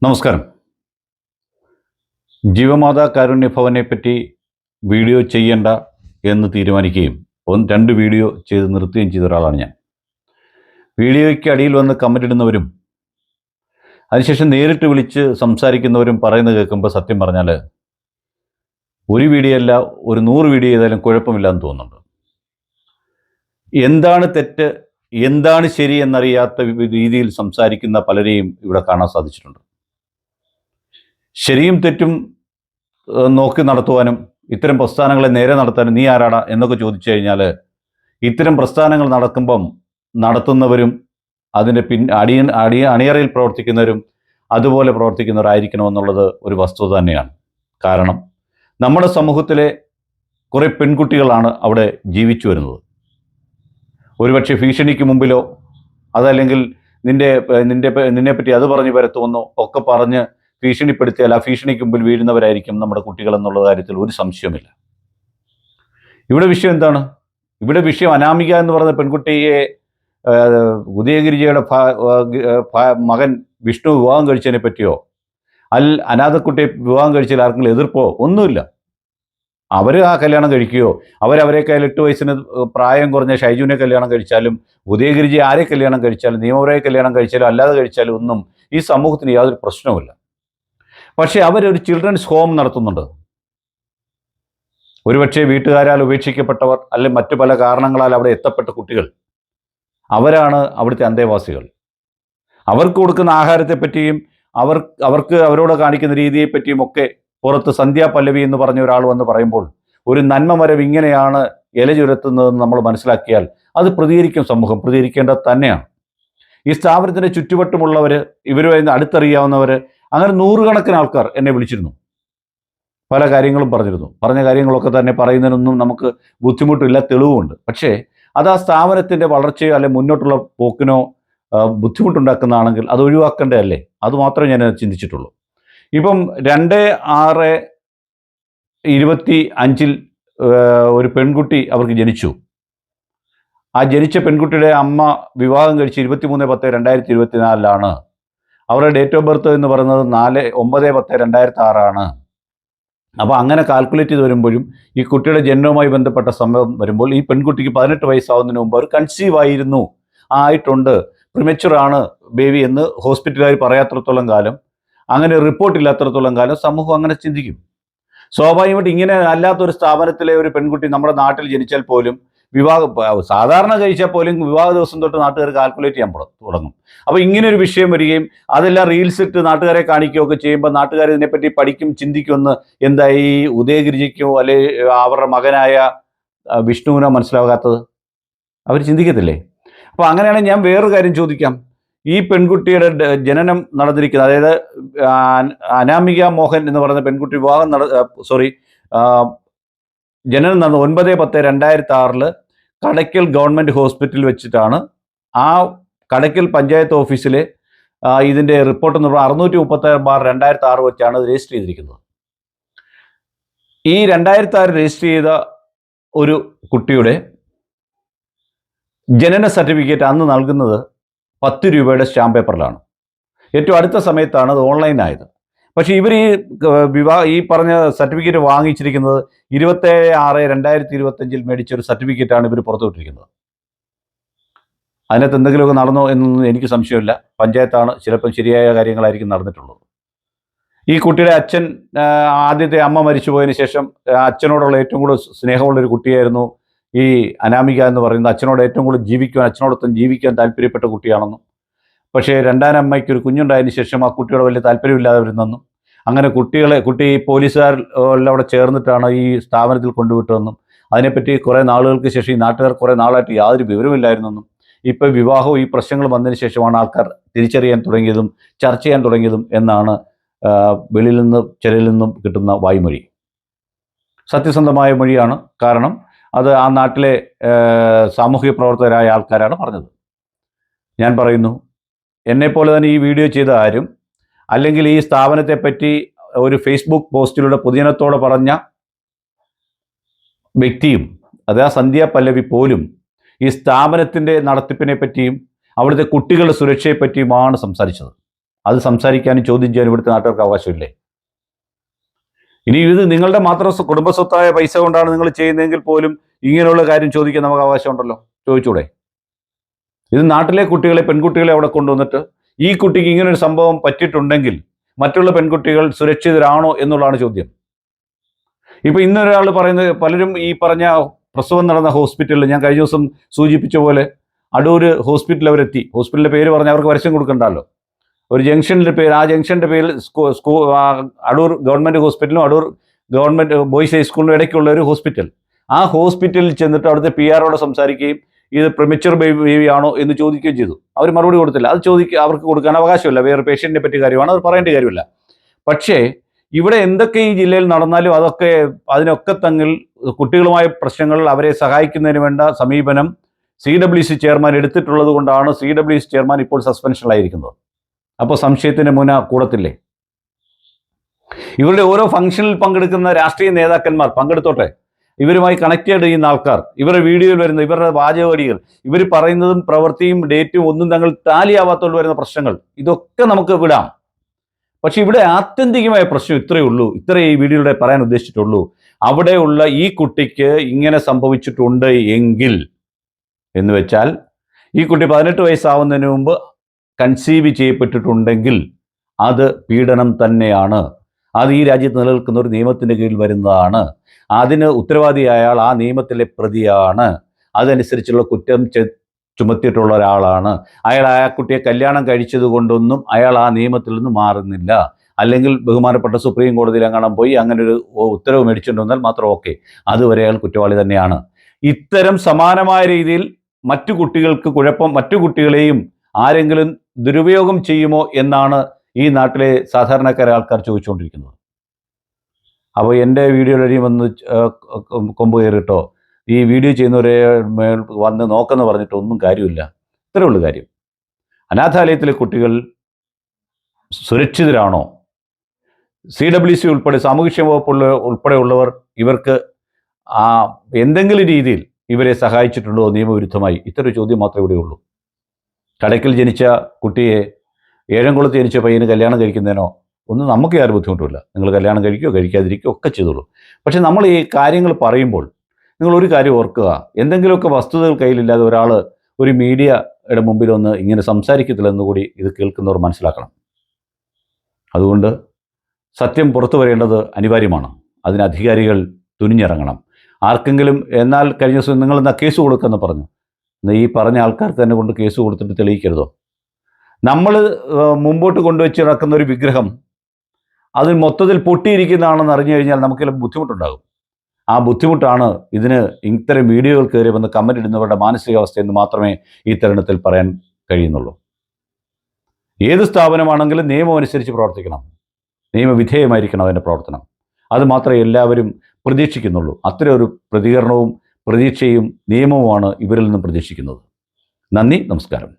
നമസ്കാരം. ജീവമാതാ കാരുണ്യ ഭവനെ പറ്റി വീഡിയോ ചെയ്യേണ്ട എന്ന് തീരുമാനിക്കുകയും രണ്ട് വീഡിയോ ചെയ്ത് നിർത്തുകയും ചെയ്ത ഒരാളാണ് ഞാൻ. വീഡിയോയ്ക്ക് അടിയിൽ വന്ന് കമൻ്റ് ഇടുന്നവരും അതിനുശേഷം നേരിട്ട് വിളിച്ച് സംസാരിക്കുന്നവരും പറയുന്നത് കേൾക്കുമ്പോൾ സത്യം പറഞ്ഞാൽ ഒരു വീഡിയോ അല്ല, ഒരു 100 വീഡിയോ ചെയ്താലും കുഴപ്പമില്ലെന്ന് തോന്നുന്നുണ്ട്. എന്താണ് തെറ്റ്, എന്താണ് ശരി എന്നറിയാത്ത രീതിയിൽ സംസാരിക്കുന്ന പലരെയും ഇവിടെ കാണാൻ സാധിച്ചിട്ടുണ്ട്. ശരിയും തെറ്റും നോക്കി നടത്തുവാനും ഇത്തരം പ്രസ്ഥാനങ്ങളെ നേരെ നടത്താനും നീ ആരാടാ എന്നൊക്കെ ചോദിച്ചു കഴിഞ്ഞാൽ ഇത്തരം പ്രസ്ഥാനങ്ങൾ നടക്കുമ്പം നടത്തുന്നവരും അതിൻ്റെ അണിയറയിൽ പ്രവർത്തിക്കുന്നവരും അതുപോലെ പ്രവർത്തിക്കുന്നവരായിരിക്കണമെന്നുള്ളത് ഒരു വസ്തുത തന്നെയാണ്. കാരണം നമ്മുടെ സമൂഹത്തിലെ കുറേ പെൺകുട്ടികളാണ് അവിടെ ജീവിച്ചു വരുന്നത്. ഒരുപക്ഷെ ഭീഷണിക്ക് മുമ്പിലോ അതല്ലെങ്കിൽ നിന്നെപ്പറ്റി അത് പറഞ്ഞു വരത്തുമെന്നോ ഒക്കെ പറഞ്ഞ് ഭീഷണിപ്പെടുത്തിയാൽ ആ ഭീഷണിക്ക് മുമ്പിൽ വീഴുന്നവരായിരിക്കും നമ്മുടെ കുട്ടികൾ എന്നുള്ള കാര്യത്തിൽ ഒരു സംശയവുമില്ല. ഇവിടെ വിഷയം എന്താണ്? ഇവിടെ വിഷയം അനാമിക എന്ന് പറയുന്ന പെൺകുട്ടിയെ ഉദയഗിരിജയുടെ മകൻ വിഷ്ണു വിവാഹം കഴിച്ചതിനെ പറ്റിയോ അനാഥക്കുട്ടിയെ വിവാഹം കഴിച്ചതിൽ ആർക്കെങ്കിലും എതിർപ്പോ ഒന്നുമില്ല. അവർ ആ കല്യാണം കഴിക്കുകയോ അവരേക്കാൾ 8 വയസ്സിന് പ്രായം കുറഞ്ഞ ഷൈജുവിനെ കല്യാണം കഴിച്ചാലും ഉദയഗിരിജി ആരെ കല്യാണം കഴിച്ചാലും നിയമപരമായി കല്യാണം കഴിച്ചാലും അല്ലാതെ കഴിച്ചാലും ഒന്നും ഈ സമൂഹത്തിന് യാതൊരു പ്രശ്നവുമില്ല. പക്ഷേ അവരൊരു ചിൽഡ്രൻസ് ഹോം നടത്തുന്നുണ്ട്. ഒരുപക്ഷെ വീട്ടുകാരാൽ ഉപേക്ഷിക്കപ്പെട്ടവർ അല്ലെങ്കിൽ മറ്റു പല കാരണങ്ങളാൽ അവിടെ എത്തപ്പെട്ട കുട്ടികൾ, അവരാണ് അവിടുത്തെ അന്തേവാസികൾ. അവർക്ക് കൊടുക്കുന്ന ആഹാരത്തെപ്പറ്റിയും അവരോട് കാണിക്കുന്ന രീതിയെപ്പറ്റിയും ഒക്കെ പുറത്ത് സന്ധ്യാ പല്ലവി എന്ന് പറഞ്ഞ ഒരാൾ വന്ന് പറയുമ്പോൾ ഒരു നന്മ മരം ഇങ്ങനെയാണ് ഇല ചുരത്തുന്നതെന്ന് നമ്മൾ മനസ്സിലാക്കിയാൽ അത് പ്രതികരിക്കും, സമൂഹം പ്രതികരിക്കേണ്ടത് തന്നെയാണ്. ഈ സ്ഥാപനത്തിൻ്റെ ചുറ്റുവട്ടമുള്ളവർ, ഇവരുമായി അടുത്തറിയാവുന്നവർ, അങ്ങനെ 100 കണക്കിന് ആൾക്കാർ എന്നെ വിളിച്ചിരുന്നു. പല കാര്യങ്ങളും പറഞ്ഞ കാര്യങ്ങളൊക്കെ തന്നെ പറയുന്നതിനൊന്നും നമുക്ക് ബുദ്ധിമുട്ടില്ല, തെളിവുമുണ്ട്. പക്ഷേ അത് ആ സ്ഥാപനത്തിൻ്റെ വളർച്ചയോ അല്ലെങ്കിൽ മുന്നോട്ടുള്ള പോക്കിനോ ബുദ്ധിമുട്ടുണ്ടാക്കുന്നതാണെങ്കിൽ അത് ഒഴിവാക്കേണ്ടതല്ലേ? അതുമാത്രമേ ഞാൻ ചിന്തിച്ചിട്ടുള്ളൂ. ഇപ്പം 2/6/25 ഒരു പെൺകുട്ടി അവർക്ക് ജനിച്ചു. ആ ജനിച്ച പെൺകുട്ടിയുടെ അമ്മ വിവാഹം കഴിച്ച് 23/10/2024 അവരുടെ ഡേറ്റ് ഓഫ് ബർത്ത് എന്ന് പറയുന്നത് 9/10/2006 അപ്പോൾ അങ്ങനെ കാൽക്കുലേറ്റ് ചെയ്ത് വരുമ്പോഴും ഈ കുട്ടിയുടെ ജനനവുമായി ബന്ധപ്പെട്ട സമയം വരുമ്പോൾ ഈ പെൺകുട്ടിക്ക് 18 വയസ്സാവുന്നതിന് മുമ്പ് അവർ കൺസീവ് ആയിട്ടുണ്ട്, പ്രിമച്ചുറാണ് ബേബി എന്ന് ഹോസ്പിറ്റലുകാർ പറയാത്തിടത്തോളം കാലം, അങ്ങനെ റിപ്പോർട്ടില്ലാത്തിടത്തോളം കാലം സമൂഹം അങ്ങനെ ചിന്തിക്കും. സ്വാഭാവികമായിട്ട് ഇങ്ങനെ അല്ലാത്തൊരു സ്ഥാപനത്തിലെ ഒരു പെൺകുട്ടി നമ്മുടെ നാട്ടിൽ ജനിച്ചാൽ പോലും സാധാരണ കഴിച്ചാൽ പോലും വിവാഹ ദിവസം തൊട്ട് നാട്ടുകാർ കാൽക്കുലേറ്റ് ചെയ്യാൻ തുടങ്ങും. അപ്പോൾ ഇങ്ങനെ ഒരു വിഷയം വരികയും അതെല്ലാം റീൽസ് ഇട്ട് നാട്ടുകാരെ കാണിക്കുകയൊക്കെ ചെയ്യുമ്പോൾ നാട്ടുകാർ ഇതിനെപ്പറ്റി പഠിക്കും, ചിന്തിക്കുമെന്ന് എന്താ ഈ ഉദയഗിരിജിക്കോ അല്ലെ അവരുടെ മകനായ വിഷ്ണുവിനോ മനസ്സിലാകാത്തത്? അവർ ചിന്തിക്കത്തില്ലേ? അപ്പോൾ അങ്ങനെയാണെങ്കിൽ ഞാൻ വേറൊരു കാര്യം ചോദിക്കാം. ഈ പെൺകുട്ടിയുടെ ജനനം നടന്നിരിക്കുന്നത്, അതായത് അനാമിക മോഹൻ എന്ന് പറയുന്ന പെൺകുട്ടി ജനനം നടന്നത് 9/10/2006 കടയ്ക്കൽ ഗവൺമെൻറ് ഹോസ്പിറ്റലിൽ വെച്ചിട്ടാണ്. ആ കടയ്ക്കൽ പഞ്ചായത്ത് ഓഫീസിലെ ഇതിൻ്റെ റിപ്പോർട്ട് എന്ന് പറഞ്ഞാൽ 636/2006 വെച്ചാണ് രജിസ്റ്റർ ചെയ്തിരിക്കുന്നത്. ഈ 2006 രജിസ്റ്റർ ചെയ്ത ഒരു കുട്ടിയുടെ ജനന സർട്ടിഫിക്കറ്റ് അന്ന് നൽകുന്നത് 10 രൂപയുടെ സ്റ്റാമ്പ് പേപ്പറിലാണ്. ഏറ്റവും അടുത്ത സമയത്താണ് അത് ഓൺലൈനായത്. പക്ഷേ ഇവർ ഈ പറഞ്ഞ സർട്ടിഫിക്കറ്റ് വാങ്ങിച്ചിരിക്കുന്നത് 27/6/2025 മേടിച്ചൊരു സർട്ടിഫിക്കറ്റാണ് ഇവർ പുറത്തുവിട്ടിരിക്കുന്നത്. അതിനകത്ത് എന്തെങ്കിലുമൊക്കെ നടന്നോ എന്നൊന്നും എനിക്ക് സംശയമില്ല. പഞ്ചായത്താണ്, ചിലപ്പം ശരിയായ കാര്യങ്ങളായിരിക്കും നടന്നിട്ടുള്ളത്. ഈ കുട്ടിയുടെ അച്ഛൻ, ആദ്യത്തെ അമ്മ മരിച്ചുപോയതിന് ശേഷം അച്ഛനോടുള്ള ഏറ്റവും കൂടുതൽ സ്നേഹമുള്ളൊരു കുട്ടിയായിരുന്നു ഈ അനാമിക എന്ന് പറയുന്നത്. അച്ഛനോട് ഏറ്റവും കൂടുതൽ അച്ഛനോടൊപ്പം ജീവിക്കാൻ താല്പര്യപ്പെട്ട കുട്ടിയാണെന്നും, പക്ഷേ രണ്ടാം അമ്മയ്ക്ക് ഒരു കുഞ്ഞുണ്ടായതിനു ശേഷം ആ കുട്ടിയോട് വലിയ താല്പര്യമില്ലാതെ വരുന്നെന്നും, അങ്ങനെ കുട്ടി പോലീസുകാർ എല്ലാം അവിടെ ചേർന്നിട്ടാണ് ഈ സ്ഥാപനത്തിൽ കൊണ്ടുവിട്ടതെന്നും, അതിനെപ്പറ്റി കുറേ നാളുകൾക്ക് ശേഷം ഈ നാട്ടുകാർ കുറേ നാളായിട്ട് യാതൊരു വിവരമില്ലായിരുന്നെന്നും, ഇപ്പോൾ വിവാഹവും ഈ പ്രശ്നങ്ങൾ വന്നതിന് ശേഷമാണ് ആൾക്കാർ തിരിച്ചറിയാൻ തുടങ്ങിയതും ചർച്ച ചെയ്യാൻ തുടങ്ങിയതും എന്നാണ് വെളിയിൽ നിന്നും കിട്ടുന്ന വായ്മൊഴി. സത്യസന്ധമായ മൊഴിയാണ്. കാരണം അത് ആ നാട്ടിലെ സാമൂഹിക പ്രവർത്തകരായ ആൾക്കാരാണ് പറഞ്ഞത്. ഞാൻ പറയുന്നു, എന്നെപ്പോലെ തന്നെ ഈ വീഡിയോ ചെയ്ത ആരും, അല്ലെങ്കിൽ ഈ സ്ഥാപനത്തെപ്പറ്റി ഒരു ഫേസ്ബുക്ക് പോസ്റ്റിലൂടെ പൊതുജനത്തോടെ പറഞ്ഞ വ്യക്തിയും, അത് ആ സന്ധ്യ പല്ലവി പോലും ഈ സ്ഥാപനത്തിൻ്റെ നടത്തിപ്പിനെ പറ്റിയും അവിടുത്തെ കുട്ടികളുടെ സുരക്ഷയെപ്പറ്റിയുമാണ് സംസാരിച്ചത്. അത് സംസാരിക്കാനും ചോദ്യം ചെയ്യാനും ഇവിടുത്തെ നാട്ടുകാർക്ക് അവകാശമില്ലേ? ഇനി ഇത് നിങ്ങളുടെ മാത്രം കുടുംബസ്വത്തായ പൈസ കൊണ്ടാണ് നിങ്ങൾ ചെയ്യുന്നതെങ്കിൽ പോലും ഇങ്ങനെയുള്ള കാര്യം ചോദിക്കാൻ നമുക്ക് അവകാശമുണ്ടല്ലോ, ചോദിച്ചൂടെ? ഇത് നാട്ടിലെ കുട്ടികളെ, പെൺകുട്ടികളെ അവിടെ കൊണ്ടുവന്നിട്ട് ഈ കുട്ടിക്ക് ഇങ്ങനൊരു സംഭവം പറ്റിയിട്ടുണ്ടെങ്കിൽ മറ്റുള്ള പെൺകുട്ടികൾ സുരക്ഷിതരാണോ എന്നുള്ളതാണ് ചോദ്യം. ഇപ്പൊ ഇന്നൊരാൾ പറയുന്നത്, പലരും ഈ പറഞ്ഞ പ്രസവം നടന്ന ഹോസ്പിറ്റലിൽ, ഞാൻ കഴിഞ്ഞ ദിവസം സൂചിപ്പിച്ച പോലെ അടൂർ ഹോസ്പിറ്റലിൽ അവരെത്തി. ഹോസ്പിറ്റലിന്റെ പേര് പറഞ്ഞാൽ അവർക്ക് പരസ്യം കൊടുക്കണ്ടല്ലോ. ഒരു ജംഗ്ഷനിലെ പേര്, ആ ജംഗ്ഷന്റെ പേരിൽ അടൂർ ഗവൺമെന്റ് ഹോസ്പിറ്റലും അടൂർ ഗവൺമെന്റ് ബോയ്സ് ഹൈസ്കൂളിനും ഇടയ്ക്കുള്ള ഒരു ഹോസ്പിറ്റൽ. ആ ഹോസ്പിറ്റലിൽ ചെന്നിട്ട് അവിടുത്തെ PR സംസാരിക്കുകയും ഇത് പ്രിമച്വർ ബേബി ആണോ എന്ന് ചോദിക്കുകയും ചെയ്തു. അവർ മറുപടി കൊടുത്തില്ല. അത് അവർക്ക് കൊടുക്കാൻ അവകാശമില്ല, വേറെ പേഷ്യന്റിനെ പറ്റിയ കാര്യമാണ്, അത് പറയേണ്ട കാര്യമില്ല. പക്ഷേ ഇവിടെ എന്തൊക്കെ ഈ ജില്ലയിൽ നടന്നാലും അതിനൊക്കെ തങ്ങിൽ കുട്ടികളുമായ പ്രശ്നങ്ങൾ അവരെ സഹായിക്കുന്നതിന് വേണ്ട സമീപനം CWC ചെയർമാൻ എടുത്തിട്ടുള്ളത് കൊണ്ടാണ് CWC ചെയർമാൻ ഇപ്പോൾ സസ്പെൻഷനിലായിരിക്കുന്നത്. അപ്പോൾ സംശയത്തിന് മുന കൂടത്തില്ലേ? ഇവരുടെ ഓരോ ഫംഗ്ഷനിൽ പങ്കെടുക്കുന്ന രാഷ്ട്രീയ നേതാക്കന്മാർ പങ്കെടുത്തോട്ടെ. ഇവരുമായി കണക്ട് ചെയ്യുന്ന ആൾക്കാർ, ഇവരുടെ വീഡിയോയിൽ വരുന്ന ഇവരുടെ വാചകവടികൾ, ഇവർ പറയുന്നതും പ്രവൃത്തിയും ഡേറ്റും ഒന്നും തങ്ങൾ ടാലിയാവാത്തോണ്ട് വരുന്ന പ്രശ്നങ്ങൾ, ഇതൊക്കെ നമുക്ക് വിടാം. പക്ഷെ ഇവിടെ ആത്യന്തികമായ പ്രശ്നം ഇത്രയേ ഉള്ളൂ, ഇത്രയേ ഈ വീഡിയോയിലൂടെ പറയാൻ ഉദ്ദേശിച്ചിട്ടുള്ളൂ. അവിടെയുള്ള ഈ കുട്ടിക്ക് ഇങ്ങനെ സംഭവിച്ചിട്ടുണ്ട് എങ്കിൽ എന്ന് വെച്ചാൽ, ഈ കുട്ടി 18 വയസ്സാവുന്നതിന് മുമ്പ് കൺസീവ് ചെയ്യപ്പെട്ടിട്ടുണ്ടെങ്കിൽ അത് പീഡനം തന്നെയാണ്. അത് ഈ രാജ്യത്ത് നിലനിൽക്കുന്ന ഒരു നിയമത്തിൻ്റെ കീഴിൽ വരുന്നതാണ്. അതിന് ഉത്തരവാദിയായ ആൾ ആ നിയമത്തിലെ പ്രതിയാണ്. അതനുസരിച്ചുള്ള കുറ്റം ചുമത്തിയിട്ടുള്ള ഒരാളാണ് അയാൾ. ആ കുട്ടിയെ കല്യാണം കഴിച്ചത് കൊണ്ടൊന്നും അയാൾ ആ നിയമത്തിൽ നിന്ന് മാറുന്നില്ല. അല്ലെങ്കിൽ ബഹുമാനപ്പെട്ട സുപ്രീം കോടതിയിൽ എങ്ങാനും പോയി അങ്ങനെ ഒരു ഉത്തരവ് മേടിച്ചുകൊണ്ട് വന്നാൽ മാത്രം ഓക്കെ, അതുവരെ അയാൾ കുറ്റവാളി തന്നെയാണ്. ഇത്തരം സമാനമായ രീതിയിൽ മറ്റു കുട്ടികൾക്ക് കുഴപ്പം, മറ്റു കുട്ടികളെയും ആരെങ്കിലും ദുരുപയോഗം ചെയ്യുമോ എന്നാണ് ഈ നാട്ടിലെ സാധാരണക്കാരെ ആൾക്കാർ ചോദിച്ചുകൊണ്ടിരിക്കുന്നത്. അപ്പോൾ എൻ്റെ വീഡിയോ വഴി വന്ന് കൊമ്പ് കയറിട്ടോ ഈ വീഡിയോ ചെയ്യുന്നവരെ വന്ന് നോക്കെന്ന് പറഞ്ഞിട്ട് ഒന്നും കാര്യമില്ല. ഇത്രയേ ഉള്ളൂ കാര്യം. അനാഥാലയത്തിലെ കുട്ടികൾ സുരക്ഷിതരാണോ? CWC ഉൾപ്പെടെ, സാമൂഹ്യക്ഷേമ വകുപ്പ് ഉൾപ്പെടെയുള്ളവർ ഇവർക്ക് എന്തെങ്കിലും രീതിയിൽ ഇവരെ സഹായിച്ചിട്ടുണ്ടോ നിയമവിരുദ്ധമായി? ഇത്തരം ചോദ്യം മാത്രമേ ഇവിടെ ഉള്ളൂ. കടയ്ക്കൽ ജനിച്ച കുട്ടിയെ ഏഴംകുളത്ത് ജനിച്ച പയ്യന് കല്യാണം കഴിക്കുന്നതിനോ ഒന്നും നമുക്ക് യാതൊരു ബുദ്ധിമുട്ടുമില്ല. നിങ്ങൾ കല്യാണം കഴിക്കുകയോ കഴിക്കാതിരിക്കുകയോ ഒക്കെ ചെയ്തോളൂ. പക്ഷെ നമ്മൾ ഈ കാര്യങ്ങൾ പറയുമ്പോൾ നിങ്ങളൊരു കാര്യം ഓർക്കുക, എന്തെങ്കിലുമൊക്കെ വസ്തുതകൾ കയ്യിലില്ലാതെ ഒരാൾ ഒരു മീഡിയയുടെ മുമ്പിൽ ഒന്ന് ഇങ്ങനെ സംസാരിക്കത്തില്ലെന്ന് കൂടി ഇത് കേൾക്കുന്നവർ മനസ്സിലാക്കണം. അതുകൊണ്ട് സത്യം പുറത്തു വരേണ്ടത് അനിവാര്യമാണ്. അതിന് അധികാരികൾ തുനിഞ്ഞിറങ്ങണം. ആർക്കെങ്കിലും, എന്നാൽ കഴിഞ്ഞ ദിവസം നിങ്ങളെന്താ കേസ് കൊടുക്കുമെന്ന് പറഞ്ഞു, ഈ പറഞ്ഞ ആൾക്കാർക്ക് തന്നെ കൊണ്ട് കേസ് കൊടുത്തിട്ട് തെളിയിക്കരുതോ? നമ്മൾ മുമ്പോട്ട് കൊണ്ടുവച്ച് നടക്കുന്ന ഒരു വിഗ്രഹം അത് മൊത്തത്തിൽ പൊട്ടിയിരിക്കുന്നതാണെന്ന് അറിഞ്ഞു കഴിഞ്ഞാൽ നമുക്ക് ബുദ്ധിമുട്ടുണ്ടാകും. ആ ബുദ്ധിമുട്ടാണ് ഇതിന് ഇത്തരം വീഡിയോകൾ കയറി വന്ന് കമൻ്റ് ഇടുന്നവരുടെ മാനസികാവസ്ഥ എന്ന് മാത്രമേ ഈ തരുണത്തിൽ പറയാൻ കഴിയുന്നുള്ളൂ. ഏത് സ്ഥാപനമാണെങ്കിലും നിയമം അനുസരിച്ച് പ്രവർത്തിക്കണം, നിയമവിധേയമായിരിക്കണം അതിൻ്റെ പ്രവർത്തനം. അത് മാത്രമേ എല്ലാവരും പ്രതീക്ഷിക്കുന്നുള്ളൂ. അത്തരം ഒരു പ്രതികരണവും പ്രതീക്ഷയും നിയമവുമാണ് ഇവരിൽ നിന്നും പ്രതീക്ഷിക്കുന്നത്. നന്ദി, നമസ്കാരം.